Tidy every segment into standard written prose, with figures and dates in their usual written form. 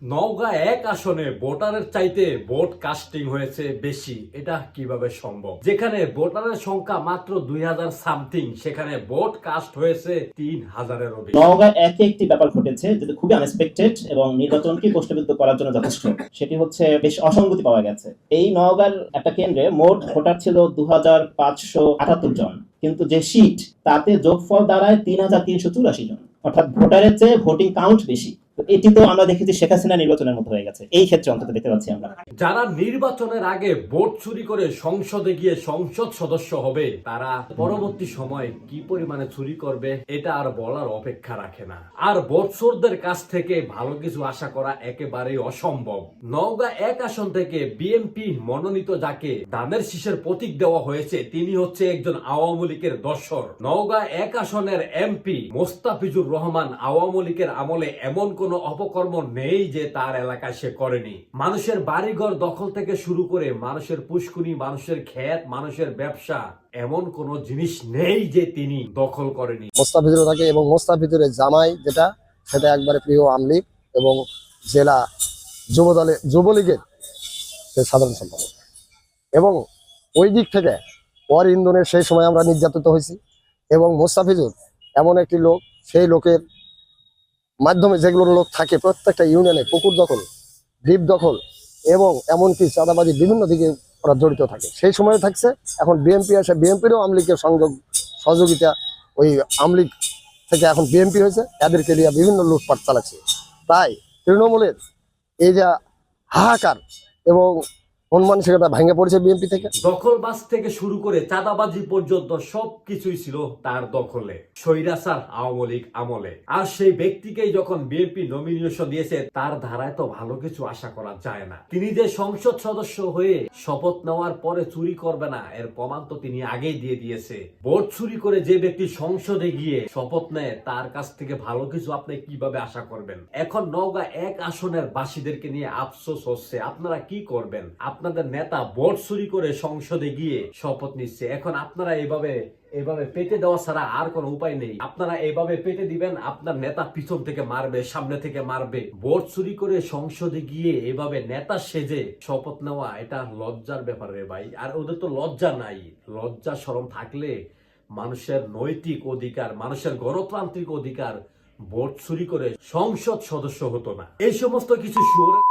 নওগাঁ এক আসনে ভোটারের চাইতে ভোট কাস্টিং হয়েছে বেশি, এটা কিভাবে সম্ভব? যেখানে ভোটারের সংখ্যা মাত্র 2000 সামথিং, সেখানে ভোট কাস্ট হয়েছে 3000-এরও বেশি। নওগাঁ একটি ব্যাপার ঘটেছে যেটা খুবই আনএক্সপেক্টেড এবং নির্বাচনকে প্রশ্নবিদ্ধ করার জন্য যথেষ্ট। সেটি হচ্ছে বেশ অসঙ্গতি পাওয়া গেছে। এই নওগাঁর একটা কেন্দ্রে মোট ভোটার ছিল 2578 জন, কিন্তু যে সিট তাতে যোগফল দাঁড়ায় 3384 জন, অর্থাৎ ভোটারের চেয়ে ভোটিং কাউন্ট বেশি। এটি তো আমরা দেখেছি শেখ হাসিনা নির্বাচনের মতো হয়ে গেছে, এই ক্ষেত্রে অন্তত দেখতে পাচ্ছি আমরা। যারা নির্বাচনের আগে ভোট চুরি করে সংসদে গিয়ে সংসদ সদস্য হবে, তারা পরবর্তী সময় কি পরিমাণে চুরি করবে এটা আর বলার অপেক্ষা রাখে না। আর ভোটচোরদের কাছ থেকে ভালো কিছু আশা করা একেবারেই অসম্ভব। নওগাঁ এক আসন থেকে বিএনপি মনোনীত যাকে ধানের শীষের প্রতীক দেওয়া হয়েছে, তিনি হচ্ছে একজন আওয়ামী লীগের দর্শক। নওগাঁ এক আসনের এমপি মোস্তাফিজুর রহমান আওয়ামী লীগের আমলে এমন কোন অপকর্ম নেই যে তার এলাকায় সে করেনি। মানুষের বাড়িঘর দখল থেকে শুরু করে মানুষের পুষ্কুনি, মানুষের ক্ষেত, মানুষের ব্যবসা, এমন কোন জিনিস নেই যে তিনি দখল করেনি। মোস্তাফিজুর থাকে এবং মোস্তাফিজুরের জামাই যেটা, সেটা একবারে প্রিয় আমলিগ এবং জেলা যুবলীগের সাধারণ সম্পাদক। এবং ওই দিক থেকে পর ইন্ধনের সেই সময় আমরা নির্যাতিত হয়েছি এবং মোস্তাফিজুর এমন একটি লোক, সেই লোকের মাধ্যমে যেগুলো লোক থাকে প্রত্যেকটা ইউনিয়নে পুকুর দখল, দ্বীপ দখল এবং এমনকি চাঁদাবাজি বিভিন্ন দিকে ওরা জড়িত থাকে। সেই সময় থাকছে, এখন বিএনপি আসে, বিএনপিরও আমলিগের সহযোগিতা, ওই আমলিগ থেকে এখন বিএনপি হয়েছে, এদেরকে নিয়ে বিভিন্ন লুটপাট চালাচ্ছে। তাই তৃণমূলের এই যে হাহাকার এবং মন মানসিকতা ভেঙে পড়েছে বিএনপি থেকে। দখলবাজ থেকে শুরু করে চাঁদাবাজি পর্যন্ত সবকিছুই ছিল তার দখলে স্বৈরাচার আওয়ামী লীগ আমলে। আর সেই ব্যক্তিকেই যখন বিএনপি নমিনেশন দিয়েছে, তার ধারায় তো ভালো কিছু আশা করা যায় না। তিনি যে সংসদ সদস্য হয়ে শপথ নেওয়ার পরে চুরি করবে না, এর প্রমাণ তো তিনি আগেই দিয়ে দিয়েছে। ভোট চুরি করে যে ব্যক্তি সংসদে গিয়ে শপথ নেয়, তার কাছ থেকে ভালো কিছু আপনি কিভাবে আশা করবেন? এখন নওগাঁ এক আসনের বাসীদেরকে নিয়ে আফসোস হচ্ছে, আপনারা কি করবেন? আপনাদের নেতা ভোট চুরি করে সংসদে গিয়ে শপথ নিচ্ছে, এখন আপনারা এভাবে পেটে দেওয়া ছাড়া আর কোনো উপায় নেই। আপনারা এভাবে পেটে দিবেন, আপনার নেতা পিছন থেকে মারবে, সামনে থেকে মারবে। ভোট চুরি করে সংসদে গিয়ে এভাবে নেতা সেজে শপথ নেওয়া, এটা লজ্জার ব্যাপার রে ভাই। আর ওদের তো লজ্জা নাই। লজ্জা শরম থাকলে মানুষের নৈতিক অধিকার, মানুষের গণতান্ত্রিক অধিকার ভোট চুরি করে সংসদ সদস্য হতো না। এই সমস্ত কিছু শুয়োরের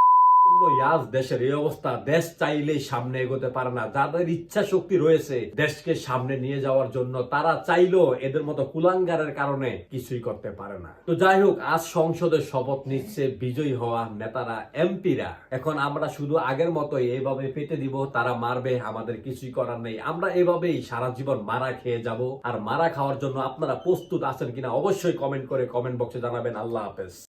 আজ দেশের এই অবস্থা। দেশ চাইলেই সামনে এগোতে পারে না। যাদের ইচ্ছা শক্তি রয়েছে দেশকে সামনে নিয়ে যাওয়ার জন্য, তারা চাইলেও এদের মতো কুলাঙ্গারের কারণে কিছুই করতে পারে না। তো যাই হোক, আজ সংসদে শপথ নিচ্ছে বিজয়ী হওয়া নেতারা, এমপিরা। এখন আমরা শুধু আগের মতোই এভাবে পেতে দিব, তারা মারবে, আমাদের কিছুই করার নেই। আমরা এভাবেই সারা জীবন মারা খেয়ে যাব। আর মারা খাওয়ার জন্য আপনারা প্রস্তুত আছেন কিনা অবশ্যই কমেন্ট করে কমেন্ট বক্সে জানাবেন। আল্লাহ হাফেজ।